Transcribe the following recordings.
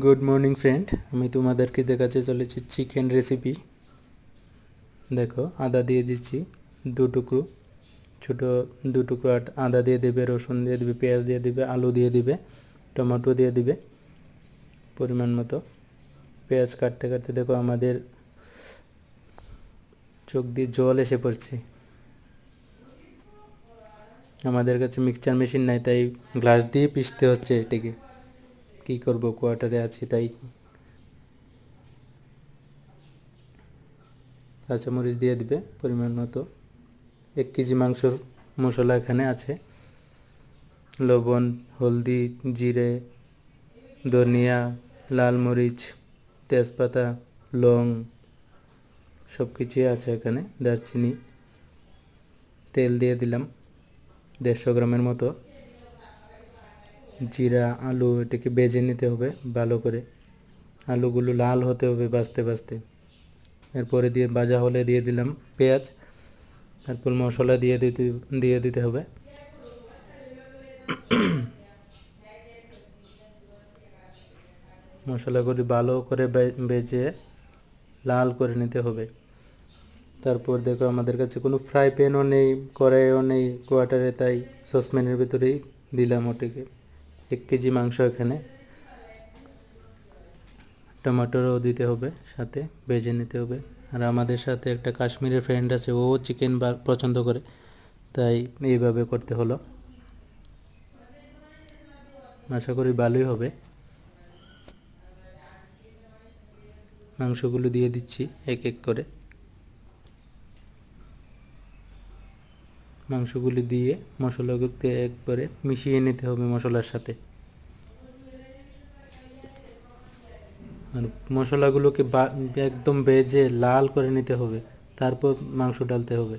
Good morning friend, আমি তোমাদেরকে দেখাতে চলেছি চিকেন রেসিপি। দেখো, আদা দিয়ে দিচ্ছি দু টুকরো, ছোটো দু টুকরো আদা দিয়ে দেবে, রসুন দিয়ে দিবে, পেঁয়াজ দিয়ে দিবে, আলু দিয়ে দিবে, টমেটো দিয়ে দিবে পরিমাণ মতো। পেঁয়াজ কাটতে কাটতে দেখো আমাদের চোখ দিয়ে জল এসে পড়ছে। আমাদের কাছে মিক্সচার মেশিন নাই, তাই গ্লাস দিয়ে পিষতে হচ্ছে এটাকে। কী করবো, কোয়ার্টারে আছি তাই। কাঁচামরিচ দিয়ে দিবে পরিমাণ মতো। 1 কেজি মাংসর মশলা এখানে আছে: লবণ, হলদি, জিরে, ধনিয়া, লাল মরিচ, তেজপাতা, লং, সব কিছুই আছে এখানে। দারচিনি। তেল দিয়ে দিলাম 150 গ্রামের মতো। জিরা, আলু এটাকে ভেজে নিতে হবে ভালো করে। আলুগুলো লাল হতে হবে ভাজতে ভাজতে। এরপরে ভাজা হলে দিয়ে দিলাম পেঁয়াজ। তারপর মশলা দিয়ে দিতে হবে। মশলাগুলি ভালো করে ভেজে লাল করে নিতে হবে। তারপর দেখো আমাদের কাছে কোনো ফ্রাই প্যানও নেই, কড়াইও নেই কোয়ার্টারে, তাই সসপ্যানের ভিতরেই দিলাম ওটাকে। 1 কেজি মাংস এখানে। টমেটোও দিতে হবে, সাথে ভেজে নিতে হবে। আর আমাদের সাথে একটা কাশ্মীরের ফ্রেন্ড আছে, ও চিকেন পছন্দ করে, তাই এইভাবে করতে হলো। আশা করি ভালোই হবে। মাংসগুলো দিয়ে দিচ্ছি এক এক করে। মাংসগুলি দিয়ে মশলাগুলোকে একবারে মিশিয়ে নিতে হবে মশলার সাথে। আর মশলাগুলোকে একদম ভেজে লাল করে নিতে হবে, তারপর মাংস ডালতে হবে।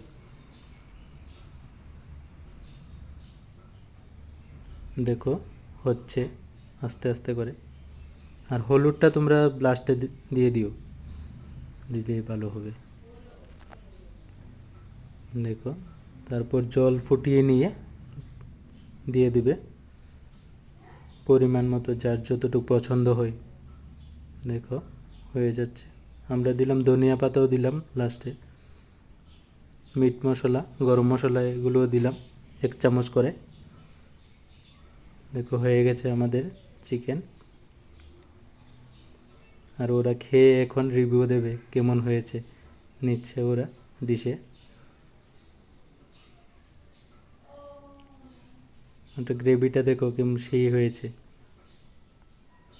দেখো হচ্ছে আস্তে আস্তে করে। আর হলুদটা তোমরা লাস্টে দিয়ে দিও, দিলে ভালো হবে। দেখো, তারপর জল ফুটিয়ে নিয়ে দিয়ে দিবে পরিমাণ মতো, যার যতটুকু পছন্দ হয়। দেখো হয়ে যাচ্ছে। আমরা দিলাম ধনিয়া পাতাও দিলাম লাস্টে। মিট মশলা, গরম মশলা এগুলোও দিলাম 1 চামচ করে। দেখো হয়ে গেছে আমাদের চিকেন। আর ওরা খেয়ে এখন রিভিউ দেবে কেমন হয়েছে। নিচ্ছে ওরা ডিশে। ওটা গ্রেভিটা দেখো কেমন সেই হয়েছে।